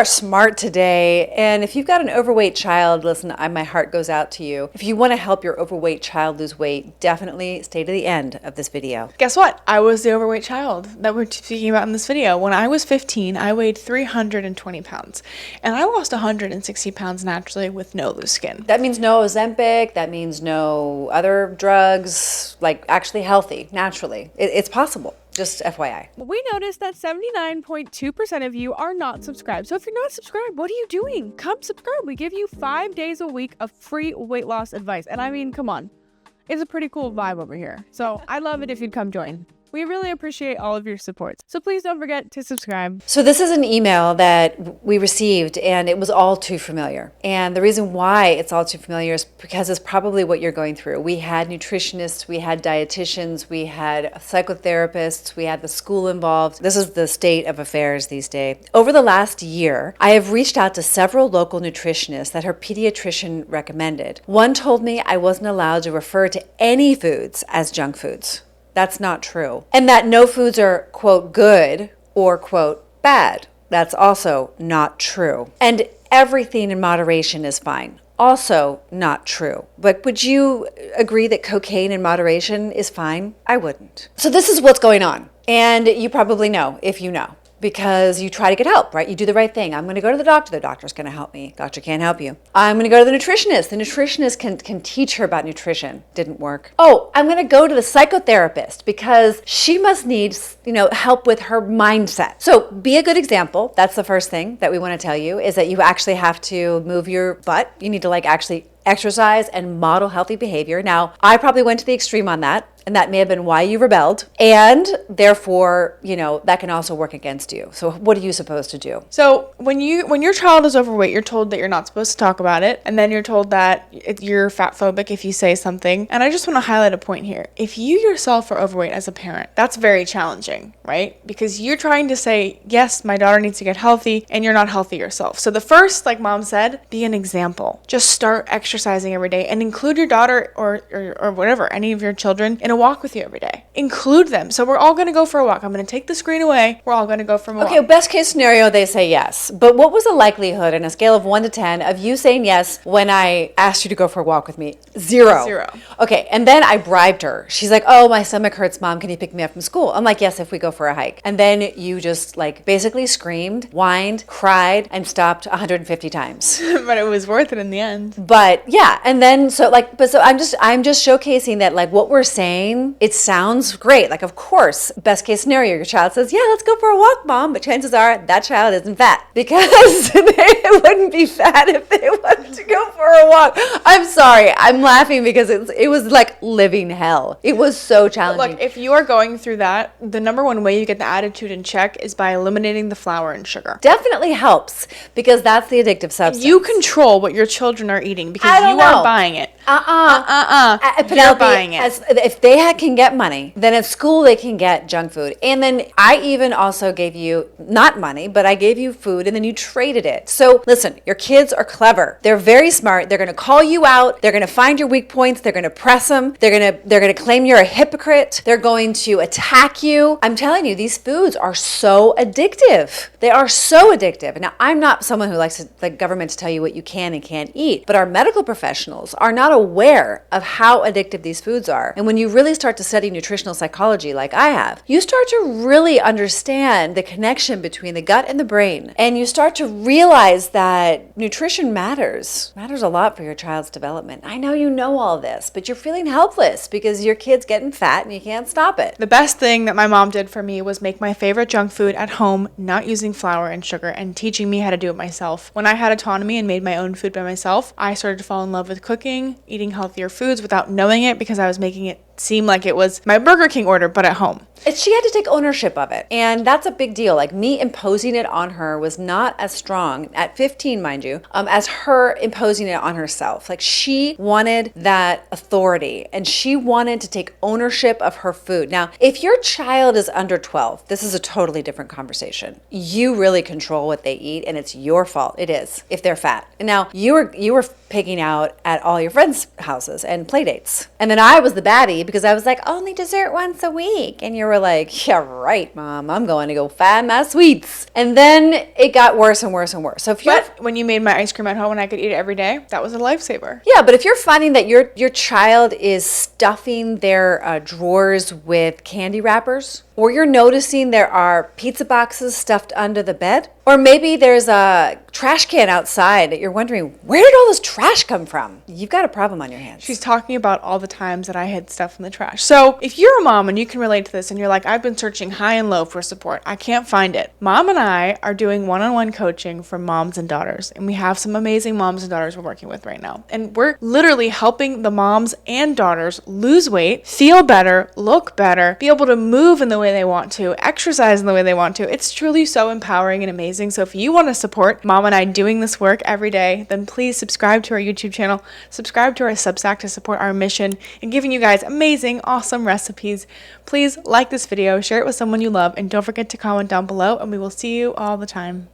are smart today, and if you've got an overweight child, listen, my heart goes out to you. If you want to help your overweight child lose weight, definitely stay to the end of this video. Guess what? I was the overweight child that we're speaking about in this video. When I was 15, I weighed 320 pounds, and I lost 160 pounds naturally with no loose skin. That means no Ozempic, that means no other drugs, like actually healthy, naturally. It's possible. Just FYI. We noticed that 79.2% of you are not subscribed. So if you're not subscribed, what are you doing? Come subscribe. We give you 5 days a week of free weight loss advice. And I mean, come on. It's a pretty cool vibe over here. So I'd love it if you'd come join. We really appreciate all of your support. So please don't forget to subscribe. So this is an email that we received, and it was all too familiar. And the reason why it's all too familiar is because it's probably what you're going through. We had nutritionists, we had dietitians, we had psychotherapists, we had the school involved. This is the state of affairs these days. Over the last year, I have reached out to several local nutritionists that her pediatrician recommended. One told me I wasn't allowed to refer to any foods as junk foods. That's not true. And that no foods are, quote, good or, quote, bad. That's also not true. And everything in moderation is fine. Also not true. But would you agree that cocaine in moderation is fine? I wouldn't. So this is what's going on. And you probably know if you know. Because you try to get help, right? You do the right thing. I'm going to go to the doctor's going to help me. Doctor can't help you. I'm going to go to the nutritionist. The nutritionist can teach her about nutrition. Didn't work. Oh, I'm going to go to the psychotherapist because she must need, help with her mindset. So be a good example. That's the first thing that we want to tell you is that you actually have to move your butt. You need to actually exercise and model healthy behavior. Now, I probably went to the extreme on that, and that may have been why you rebelled. And therefore, that can also work against you. So what are you supposed to do? So when your child is overweight, you're told that you're not supposed to talk about it. And then you're told that you're fat phobic if you say something. And I just want to highlight a point here. If you yourself are overweight as a parent, that's very challenging, right? Because you're trying to say, yes, my daughter needs to get healthy, and you're not healthy yourself. So the first, like mom said, be an example. Just start exercising every day and include your daughter or whatever, any of your children in a walk with you every day. Include them. So we're all going to go for a walk. I'm going to take the screen away. We're all going to go for a walk. Okay, best case scenario, they say yes. But what was the likelihood on a scale of 1 to 10 of you saying yes when I asked you to go for a walk with me? Zero. Okay, and then I bribed her. She's like, oh, my stomach hurts, Mom. Can you pick me up from school? I'm like, yes, if we go for a hike. And then you just basically screamed, whined, cried, and stopped 150 times. But it was worth it in the end. But yeah, and then so I'm just showcasing that what we're saying, it sounds great. Of course, best case scenario, your child says, yeah, let's go for a walk, Mom. But chances are that child isn't fat because they wouldn't be fat if they wanted to go for a walk. I'm sorry. I'm laughing because it was like living hell. It was so challenging. Look, if you are going through that, the number one way you get the attitude in check is by eliminating the flour and sugar. Definitely helps because that's the addictive substance. You control what your children are eating because you are buying it. You're buying it. If they can get money, then at school they can get junk food. And then I even also gave you, not money, but I gave you food and then you traded it. So listen, your kids are clever. They're very smart. They're going to call you out. They're going to find your weak points. They're going to press them. They're going to claim you're a hypocrite. They're going to attack you. I'm telling you, these foods are so addictive. They are so addictive. Now, I'm not someone who likes the government to tell you what you can and can't eat, but our medical professionals are not aware of how addictive these foods are. And when you really start to study nutritional psychology like I have, you start to really understand the connection between the gut and the brain. And you start to realize that nutrition matters a lot for your child's development. I know you know all this, but you're feeling helpless because your kid's getting fat and you can't stop it. The best thing that my mom did for me was make my favorite junk food at home, not using flour and sugar, and teaching me how to do it myself. When I had autonomy and made my own food by myself, I started to fall in love with cooking, eating healthier foods without knowing it because I was making it seem like it was my Burger King order, but at home. She had to take ownership of it. And that's a big deal. Me imposing it on her was not as strong, at 15, mind you, as her imposing it on herself. She wanted that authority and she wanted to take ownership of her food. Now, if your child is under 12, this is a totally different conversation. You really control what they eat and it's your fault. It is, if they're fat. And now you were picking out at all your friends' houses and play dates. And then I was the baddie because I was like, only dessert once a week. And you were like, yeah, right, Mom. I'm going to go find my sweets. And then it got worse and worse and worse. So if you're But when you made my ice cream at home and I could eat it every day, that was a lifesaver. yeah, but if you're finding that your child is stuffing their drawers with candy wrappers, or you're noticing there are pizza boxes stuffed under the bed, or maybe there's a trash can outside that you're wondering, where did all this trash come from? You've got a problem on your hands. She's talking about all the times that I hid stuff in the trash. So if you're a mom and you can relate to this and you're like, I've been searching high and low for support, I can't find it. Mom and I are doing one-on-one coaching for moms and daughters, and we have some amazing moms and daughters we're working with right now. And we're literally helping the moms and daughters lose weight, feel better, look better, be able to move in the way they want to, exercise in the way they want to. It's truly so empowering and amazing. So if you want to support Mom and I doing this work every day, then please subscribe to our YouTube channel, subscribe to our Substack to support our mission and giving you guys amazing, awesome recipes. Please like this video, share it with someone you love, and don't forget to comment down below, and we will see you all the time.